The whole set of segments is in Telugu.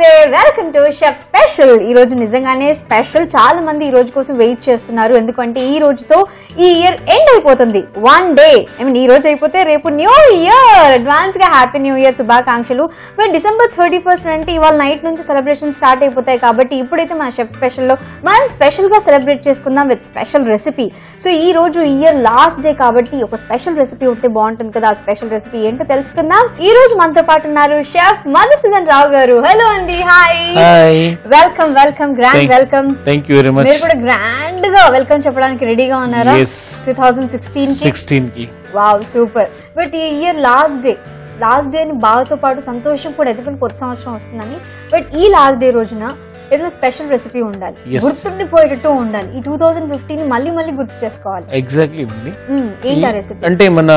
నమస్తే వెల్కమ్ టు షెఫ్ స్పెషల్. ఈ రోజు నిజంగానే స్పెషల్. చాలా మంది ఈ రోజు కోసం వెయిట్ చేస్తున్నారు, ఎందుకంటే ఈ రోజుతో ఈ ఇయర్ ఎండ్ అయిపోతుంది. వన్ డే ఈ రోజు అయిపోతే రేపు న్యూ ఇయర్. అడ్వాన్స్ గా హ్యాపీ న్యూ ఇయర్ శుభాకాంక్షలు. బట్ December 31st అంటే ఇవాళ నైట్ నుంచి సెలబ్రేషన్ స్టార్ట్ అయిపోతాయి. కాబట్టి ఇప్పుడైతే మన షెఫ్ స్పెషల్ లో మనం స్పెషల్ గా సెలబ్రేట్ చేసుకుందాం విత్ స్పెషల్ రెసిపీ. సో ఈ రోజు ఇయర్ లాస్ట్ డే కాబట్టి ఒక స్పెషల్ రెసిపీ ఉంటే బాగుంటుంది కదా. ఆ స్పెషల్ రెసిపీ ఏంటో తెలుసుకుందాం. ఈ రోజు మనతో పాటు ఉన్నారు షెఫ్ మధుసూదన్ రావు గారు. హలో అండి. Hi, welcome welcome, grand welcome. Thank you very much. మీరు కూడా గ్రాండ్ గా వెల్కమ్ చెప్పడానికి రెడీగా ఉన్నారా? 2016 కి. Wow, super. బట్ ఈ ఇయర్ లాస్ట్ డే ని బావతో పాటు సంతోషం కూడా, ఎందుకంటే కొత్త సంవత్సరం వస్తుందని. బట్ ఈ లాస్ట్ డే రోజున ఏదైనా స్పెషల్ రెసిపీ ఉండాలి, గుర్తుండిపోయేటట్టు ఉండాలి. ఈ 2015 మళ్ళీ గుర్తు చేసుకోవాలి. ఎగ్జాక్ట్లీ. ఏంటి ఆ రెసిపీ? అంటే మన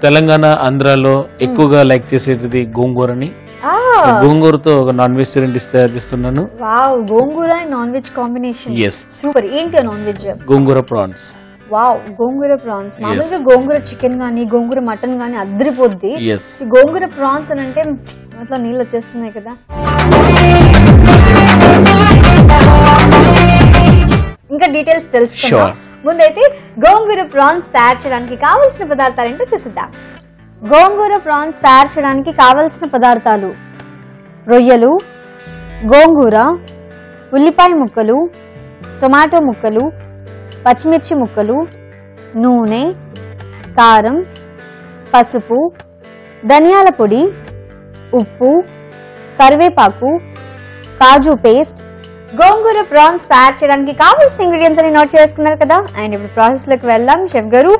తెలంగాణ, ఆంధ్రాలో ఎక్కువగా లైక్ చేసేది గోంగూరని. గోంగూరతో ఒక నాన్ వెజిటేరియన్ డిష్ తయారు చేస్తున్నాను. Wow, gongura and non veg combination. Super. ఏంటి ఆ నాన్ వెజ్? గోంగూర ప్రాన్స్. వావ్, గోంగూర ప్రాన్స్. మామూలుగా గోంగూర చికెన్ గానీ గోంగూర మటన్ గానీ అద్దరిపోద్ది. గోంగూర ప్రాన్స్ అని అంటే అట్లా నీళ్ళు వచ్చేస్తున్నాయి కదా. ఇంకా డీటెయిల్స్ తెలుసుకుందాం. ముందైతే గోంగూర ప్రాన్స్ తయారు చేయడానికి కావలసిన పదార్థాలు ఏంటో చూసిద్దాం. గోంగూర ప్రాన్స్ తయారు చేయడానికి కావలసిన పదార్థాలు: రొయ్యలు, గోంగూర, ఉల్లిపాయ ముక్కలు, టొమాటో ముక్కలు, పచ్చిమిర్చి ముక్కలు, నూనె, కారం, పసుపు, ధనియాల పొడి, ఉప్పు, కరివేపాకు, కాజు పేస్ట్. గోంగూర ప్రాన్స్ తయారు చేయడానికి కావాల్సిన ఇంగ్రీడియంట్స్ అని నోట్ చేసుకున్నారు కదా. అండ్ ఇప్పుడు ప్రాసెస్ లోకి వెళ్దాం. షెఫ్ గారు,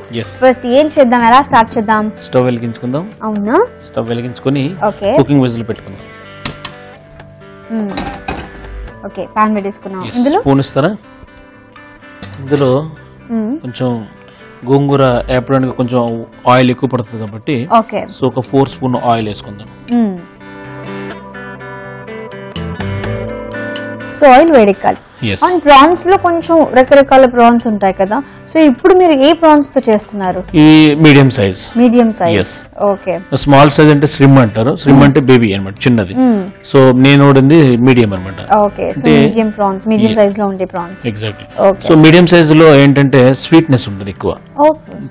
ఫస్ట్ ఏం చేద్దాం, ఎలా స్టార్ట్ చేద్దాం? స్టవ్ వెలిగించుకుందాం. అవునా? స్టవ్ వెలిగించుకొని కుకింగ్ విజిల్ పెట్టుకుందాం. ఓకే, పాన్ పెట్టేసుకున్నాం. ఇందులో స్పూన్ ఇస్తారా? ఇందులో కొంచెం గోంగూర వేపడానికి కొంచెం ఆయిల్ ఎక్కువ పడుతుంది కాబట్టి సో ఒక 4 స్పూన్ ఆయిల్ వేసుకుందాం. సో ఆయిల్ వేడెక్కాలి. అండ్ ప్రాన్స్ లో కొంచెం రకరకాల ప్రాన్స్ ఉంటాయి కదా. సో ఇప్పుడు మీరు ఏ ప్రాన్స్ తో చేస్తున్నారు? ఈ medium size. Okay. Small size అంటే స్రిమ్ అంటారు. స్రిమ్ అంటే బేబీ అన్నమాట, చిన్నది. సో నేను వాడింది మీడియం అన్నమాట. Okay, so medium prawns, medium size లో ఉండే prawns. Exactly. So medium size లో ఏంటంటే స్వీట్నెస్ ఉంటుంది ఎక్కువ,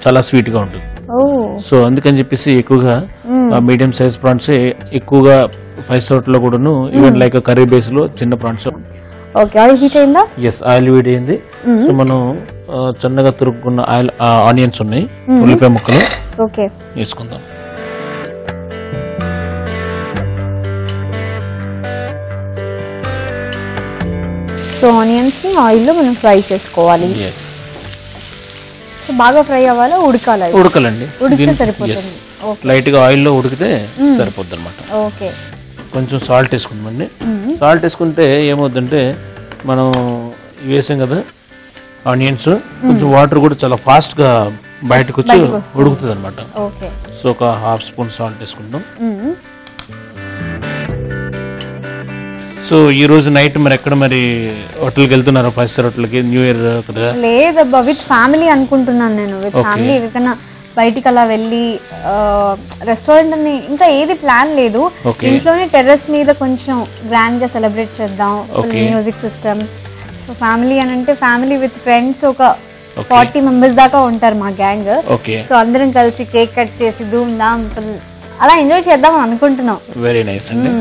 చాలా స్వీట్ గా ఉంటుంది. సో అందుకని చెప్పేసి ఎక్కువగా మీడియం సైజ్ ప్రాన్స్ ఎక్కువగా 5 స్టార్ లో కూడాను, ఈవెన్ లైక్ కర్రీ బేస్ లో చిన్న ప్రాన్స్. ఓకే, ఆయిల్ హీట్ అయిందా? ఆయిల్ హీట్ అయింది. సో మనం చిన్నగా తురుక్కున్న ఆనియన్స్ ఉన్నాయి, ఉల్లిపాయ ముక్కలు వేసుకుందాం. సో ఆనియన్స్ ని ఆయిల్ లో మనం ఫ్రై చేసుకోవాలి. సో బాగా ఫ్రై అవ్వాలా, ఉడకాలండి. ఉడికితే సరిపోతుంది. లైట్ గా ఆయిల్ లో ఉడికితే సరిపోద్ది అనమాట. ఓకే. కొంచెం సాల్ట్ వేసుకుందామండి. సాల్ట్ వేసుకుంటే ఏమవుతుందంటే మనం వేసాం కదా ఆనియన్స్, కొంచెం వాటర్ కూడా చాలా ఫాస్ట్ గా బయటకు వచ్చి ఉడుకుతుంది అనమాట. సో ఒక 1/2 స్పూన్ సాల్ట్ వేసుకుందాం. సో ఈ రోజు నైట్ మరి ఎక్కడ మరి హోటల్కి వెళ్తున్నారు? 5 స్టార్ హోటల్కి న్యూ ఇయర్ కదా? లేదబ్బా, విత్ ఫ్యామిలీ అనుకుంటున్నాను నేను. విత్ ఫ్యామిలీ ఎక్కడికైనా బయటికి అలా వెళ్ళి రెస్టారెంట్ అని ఇంకా ఏది ప్లాన్ లేదు. ఇంట్లోనే టెర్రస్ మీద కొంచెం గ్రాండ్ గా సెలబ్రేట్ చేద్దాం, మ్యూజిక్ సిస్టమ్. సో ఫ్యామిలీ అని అంటే ఫ్యామిలీ విత్ ఫ్రెండ్స్ ఒక 40 మెంబర్స్ దాకా ఉంటారు మా గ్యాంగ్. సో అందరం కలిసి కేక్ కట్ చేసి ధూమ్ధామ్ అలా ఎంజాయ్ చేద్దాం అనుకుంటున్నాం. వెరీ నైస్ అండి.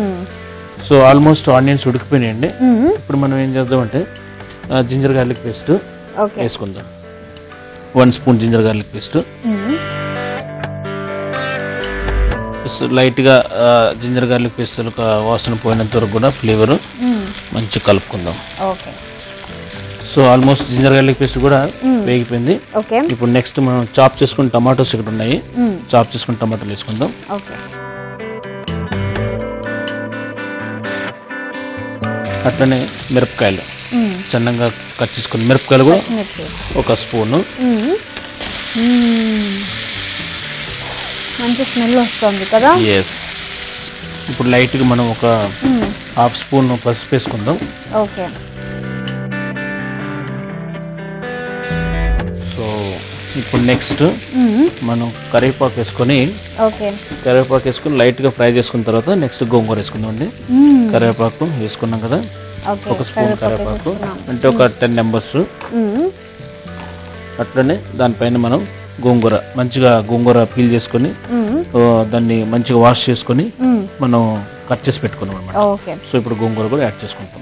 సో ఆల్మోస్ట్ ఆనియన్స్ ఉడికిపోయినాయండి. ఇప్పుడు మనం ఏం చేద్దామంటే జింజర్ గార్లిక్ పేస్ట్ వేసుకుందాం. 1 spoon ginger garlic paste. Light గా జింజర్ గార్లిక్ పేస్ట్ వాసన పోయినంత వరకు కూడా ఫ్లేవర్ మంచిగా కలుపుకుందాం. So almost ginger garlic paste కూడా వేగిపోయింది. ఇప్పుడు నెక్స్ట్ మనం చాప్ చేసుకున్న టమాటోస్ ఇక్కడ ఉన్నాయి. చాప్ చేసుకున్న టమాటోలు వేసుకుందాం. అట్లనే మిరపకాయలు చిన్నగా కట్ చేసుకుని మిరపకాయలు కూడా 1 స్పూను. మంచి స్మెల్ వస్తుంది కదా. ఇప్పుడు లైట్ గా మనం ఒక 1/2 స్పూన్ పసుపు వేసుకుందాం. ఓకే. సో ఇప్పుడు నెక్స్ట్ మనం కరివేపాకు వేసుకొని ఓకే లైట్గా ఫ్రై చేసుకున్న తర్వాత నెక్స్ట్ గోంగూర వేసుకుందాం అండి. కరివేపాకు వేసుకున్నాం కదా, ఒక స్పూన్ కరివేపాకు అంటే ఒక 10 నెంబర్స్. అట్లనే దానిపైన మనం మంచిగా గోంగూర పీల్ చేసుకొని దాన్ని మంచిగా వాష్ చేసుకొని మనం కట్ చేసి పెట్టుకున్నాం అనమాట. సో ఇప్పుడు గోంగూర కూడా యాడ్ చేసుకుంటాం.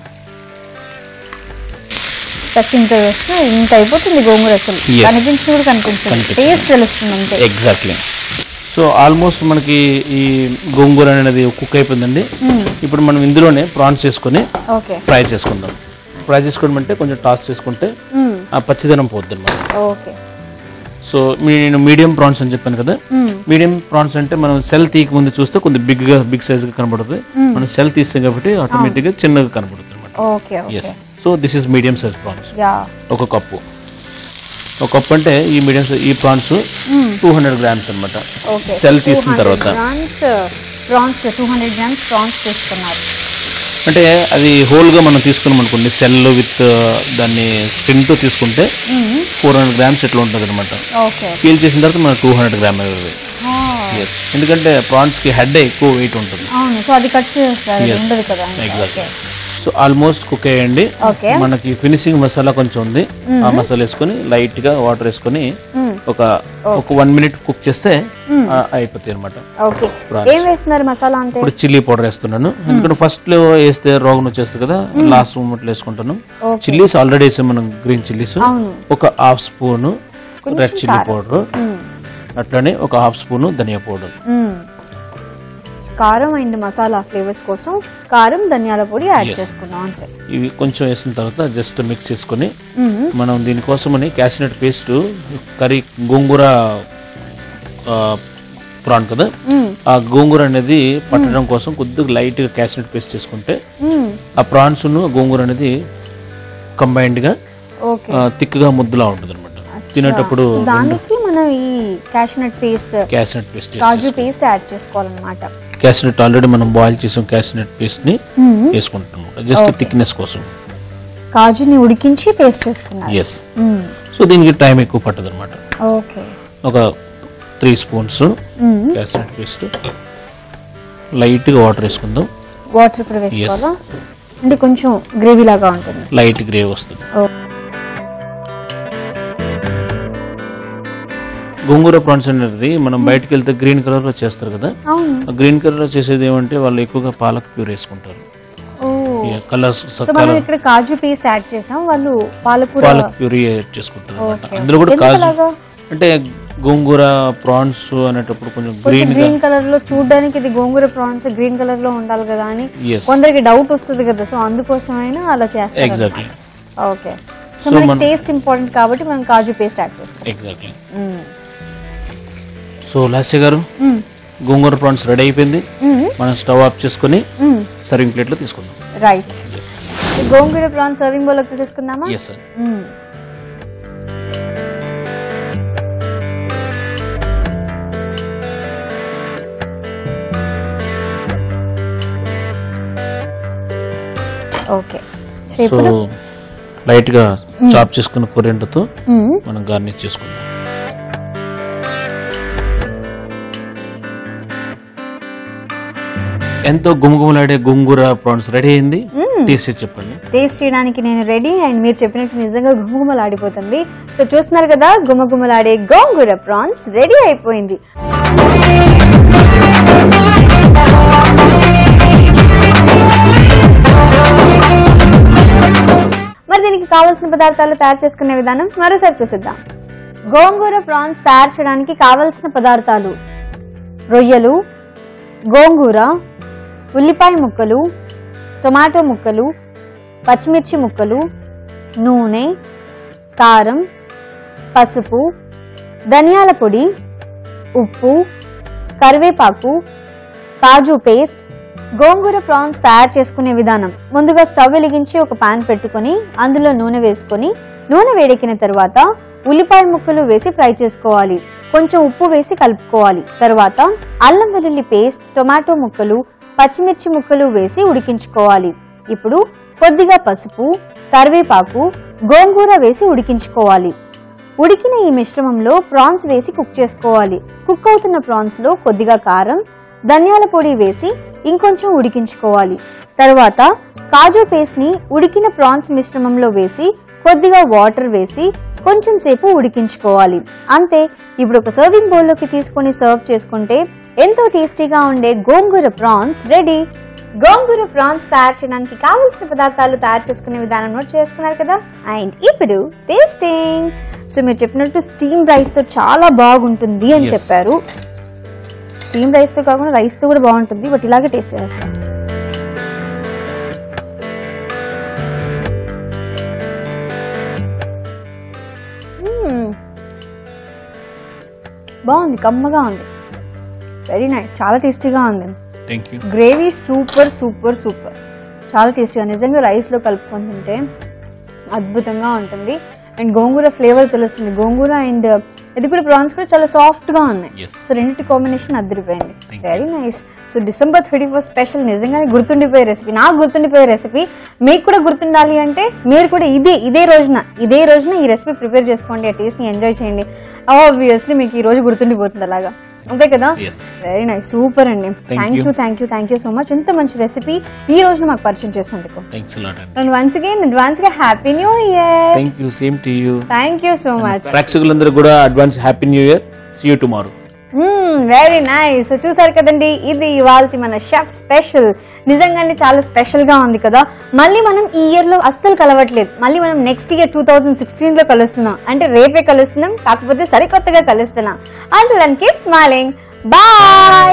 ఇంత అయిపోతుంది గోంగూర, అసలు కనిపించి కూడా కనిపించదు, టేస్ట్ తెలుస్తుంది అంతే. ఎగ్జాక్ట్లీ. సో ఆల్మోస్ట్ మనకి ఈ గోంగూర అనేది కుక్ అయిపోయిందండి. ఇప్పుడు మనం ఇందులోనే ప్రాన్స్ చేసుకొని ఫ్రై చేసుకుందాం. ఫ్రై చేసుకోవడం అంటే కొంచెం టాస్ చేసుకుంటే ఆ పచ్చిదనం పోద్ది అనమాట. సో నేను మీడియం ప్రాన్స్ అని చెప్పాను కదా, మీడియం ప్రాన్స్ అంటే మనం సెల్ తీయక ముందు చూస్తే కొంచెం బిగ్ సైజ్ గా కనబడుతుంది. మనం సెల్ తీస్తాం కాబట్టి ఆటోమేటిక్ గా చిన్నగా కనబడుతుంది అనమాట. So this is medium size prawns. ఒక కప్పు అంటే ఈ ప్రాన్స్ 200 గ్రామ్స్ అనమాట. సెల్ తీసిన తర్వాత అంటే అది హోల్ గా మనం తీసుకున్నాం అనుకోండి, సెల్ విత్ దాన్ని స్ప్రింగ్ తో తీసుకుంటే 400 గ్రామ్స్ ఎట్లా ఉంటుంది అనమాట. పీల్ చేసిన తర్వాత మనం 200 గ్రామ్ అయ్యేది. ఎందుకంటే ప్రాన్స్ కి హెడ్ ఎక్కువ వెయిట్ ఉంటుంది. సో ఆల్మోస్ట్ కుక్ అయ్యండి. మనకి ఫినిషింగ్ మసాలా కొంచెం ఉంది, ఆ మసాలా వేసుకొని లైట్ గా వాటర్ వేసుకొని ఒక 1 మినిట్ కుక్ చేస్తే అయిపోతాయి అనమాట. ఇప్పుడు చిల్లీ పౌడర్ వేస్తున్నాను, ఎందుకంటే ఫస్ట్ లో వేస్తే రోగం వచ్చేస్తుంది కదా, లాస్ట్ మూమెంట్ లో వేసుకుంటాను. చిల్లీస్ ఆల్రెడీ వేసాం మనం, గ్రీన్ చిల్లీస్ ఒక 1/2 స్పూన్ రెడ్ చిల్లీ పౌడర్, అట్లనే ఒక 1/2 స్పూన్ ధనియా పౌడర్. కారం అండ్ మసాలా ఫ్లేవర్స్ కోసం కారం ధనియాల పొడి యాడ్ చేసుకున్నాం అంతే. ఇవి కొంచెం వేసిన తర్వాత జస్ట్ మిక్స్ చేసుకుని మనం దీనికోసమని క్యాషనట్ పేస్ట్, గోంగూర ప్రాన్ కదా, ఆ గోంగూర అనేది పట్టడం కోసం కొద్దిగా లైట్ గా క్యాషనట్ పేస్ట్ చేసుకుంటే ఆ ప్రాన్స్ గోంగూర అనేది కంబైన్డ్ గా థిక్ గా ముద్దలా ఉంటుంది అనమాట. తినేటప్పుడు దానికి మనం ఈ క్యాషనట్ పేస్ట్ కాజు పేస్ట్ యాడ్ చేసుకోవాలన్నమాట. క్యాషనట్ ఆల్రెడీ మనం బాయిల్ చేసాం, క్యాషనట్ పేస్ట్ ని వేసుకుంటాం జస్ట్ థిక్నెస్ కోసం. కాజుని ఉడికించి పేస్ట్ చేసుకున్నాం. yes. సో దీనికి టైం ఎక్కువ పట్టదు అనమాట. ఒక 3 స్పూన్స్ క్యాషనట్ పేస్ట్, లైట్ గా వాటర్ వేసుకుందాం. వాటర్ కూడా వేసుకోవాలా అంటే కొంచెం గ్రేవీ లాగా ఉంటుంది, లైట్ గ్రేవీ వస్తుంది. గోంగూర ప్రాన్స్ అనేది మనం బయటకు వెళ్తే గ్రీన్ కలర్ లో చేస్తారు కదా, గ్రీన్ కలర్ లో చేసేది ఏమంటే వాళ్ళు ఎక్కువగా పాలక్ ప్యూర్ వేసుకుంటారు. ఇక్కడ కాజు పేస్ట్ యాడ్ చేసాం, వాళ్ళు పాలక్ ప్యూరీ యాడ్ చేసుకుంటారు. అందులో కూడా కాజు అంటే గోంగూర ప్రాన్స్ అనేటప్పుడు కొంచెం గ్రీన్ కలర్ లో చూడడానికి, ఇది గోంగూర ప్రాన్స్ గ్రీన్ కలర్ లో ఉండాలి కదా అని కొందరికి డౌట్ వస్తుంది కదా, సో అందుకోసమైనా అలా చేస్తారు. ఎగ్జాక్ట్లీ. ఓకే. సో మనకి టేస్ట్ ఇంపార్టెంట్ కాబట్టి మనం కాజు పేస్ట్ యాడ్ చేసుకుంటాం. ఎగ్జాక్ట్లీ. సో లాస్య గారు, గోంగూర ప్రాన్స్ రెడీ అయిపోయింది. మనం స్టవ్ ఆఫ్ చేసుకుని సర్వింగ్ ప్లేట్ లో తీసుకుందాం. రైట్. గోంగూర ప్రాన్స్ సర్వింగ్ బౌల్ లోకి తీసుకుందామా? yes sir. Okay. So light గా చాప్ చేసుకున్న కొరియాండర్తో మనం గార్నిష్ చేసుకుందాం. ఎంతో గుమగుమలాడే గోంగూర ప్రాన్స్ రెడీ అయింది. టేస్ట్ చెప్పండి. టేస్ట్ చేయడానికి నేను రెడీ, అండ్ మీరు చెప్పినట్టు నిజంగా గుమగుమలాడిపోతుంది. సో చూస్తున్నారు కదా, గుమగుమలాడే గోంగూర ప్రాన్స్ రెడీ అయిపోయింది. మరి దీనికి కావాల్సిన పదార్థాలు తయారు చేసుకునే విధానం మరోసారి చూసిద్దాం. గోంగూర ప్రాన్స్ తయారు చేయడానికి కావలసిన పదార్థాలు: రొయ్యలు, గోంగూర, ఉల్లిపాయ ముక్కలు, టొమాటో ముక్కలు, పచ్చిమిర్చి ముక్కలు, నూనె, కారం, పసుపు, ధనియాల పొడి, ఉప్పు, కరివేపాకు, కాజు పేస్ట్. గోంగూర ప్రాన్స్ తయారు చేసుకునే విధానం: ముందుగా స్టవ్ వెలిగించి ఒక పాన్ పెట్టుకొని అందులో నూనె వేసుకొని, నూనె వేడెక్కిన తర్వాత ఉల్లిపాయ ముక్కలు వేసి ఫ్రై చేసుకోవాలి. కొంచెం ఉప్పు వేసి కలుపుకోవాలి. తర్వాత అల్లం వెల్లుల్లి పేస్ట్, టొమాటో ముక్కలు, పచ్చిమిర్చి ముక్కలు వేసి ఉడికించుకోవాలి. ఇప్పుడు కొద్దిగా పసుపు, కరివేపాకు, గోంగూర వేసి ఉడికించుకోవాలి. ఉడికిన ఈ మిశ్రమంలో ప్రాన్స్ వేసి కుక్ చేసుకోవాలి. కుక్ అవుతున్న ప్రాన్స్లో కొద్దిగా కారం, ధనియాల పొడి వేసి ఇంకొంచెం ఉడికించుకోవాలి. తర్వాత కాజు పేస్ట్ని ఉడికిన ప్రాన్స్ మిశ్రమంలో వేసి కొద్దిగా వాటర్ వేసి కొంచెం సేపు ఉడికించుకోవాలి. అంతే. ఇప్పుడు ఒక సర్వింగ్ బౌల్లోకి తీసుకొని సర్వ్ చేసుకుంటే ఎంతో టేస్టీగా ఉండే గోంగూర ప్రాన్స్ రెడీ. గోంగూర ప్రాన్స్ తయారు చేయడానికి కావాల్సిన పదార్థాలు తయారు చేసుకునే విధానం నోట్ చేసుకున్నారు కదా. అండ్ ఇప్పుడు టేస్టింగ్. సో మీరు చెప్పినట్టు స్టీమ్ రైస్తో చాలా బాగుంటుంది అని చెప్పారు. స్టీమ్ రైస్తో కాకుండా రైస్తో కూడా బాగుంటుంది, బట్ ఇలాగే టేస్ట్ చేస్తాం. బాగుంది, కమ్మగా ఉంది, వెరీ నైస్, చాలా టేస్టీగా ఉంది. గ్రేవీ సూపర్ సూపర్ సూపర్, చాలా టేస్టీగా, నిజంగా రైస్లో కలుపుకొని తింటే అద్భుతంగా ఉంటుంది. అండ్ గోంగూర ఫ్లేవర్ తెలుస్తుంది. గోంగూర అండ్ ఇది కూడా ప్రాన్స్ కూడా చాలా సాఫ్ట్గా ఉన్నాయి. సో రెండింటి కాంబినేషన్ అదిరిపోయింది, very nice. So December 31 special, నిజంగానే గుర్తుండిపోయే రెసిపీ, నాకు గుర్తుండిపోయే రెసిపీ, మీకు కూడా గుర్తుండాలి అంటే మీరు కూడా ఇదే రోజున ఈ రెసిపీ ప్రిపేర్ చేసుకోండి, ఆ టేస్ట్ని ఎంజాయ్ చేయండి. ఆబ్వియస్లీ మీకు ఈ రోజు గుర్తుండిపోతుంది అలాగా, అంతే కదా. వెరీ నైస్, సూపర్ అండి. Thank you so much. ఇంత మంచి రెసిపీ ఈ రోజున మాకు పరిచయం చేసినందుకు. అండ్ వన్స్ అగైన్ అడ్వాన్స్ గా happy new year. Thank you so much. ప్రేక్షకులందరూ కూడా advance happy new year. See you tomorrow. Very nice. చూసారు కదండి, ఇది ఇవాళ మన షెఫ్ స్పెషల్. నిజంగానే చాలా స్పెషల్ గా ఉంది కదా. మళ్ళీ మనం ఈ ఇయర్ లో అస్సలు కలవట్లేదు, మళ్ళీ మనం నెక్స్ట్ ఇయర్ 2016 లో కలుస్తున్నాం. అంటే రేపే కలుస్తున్నాం, కాకపోతే సరికొత్తగా కలుస్తున్నాం. And keep smiling. బాయ్.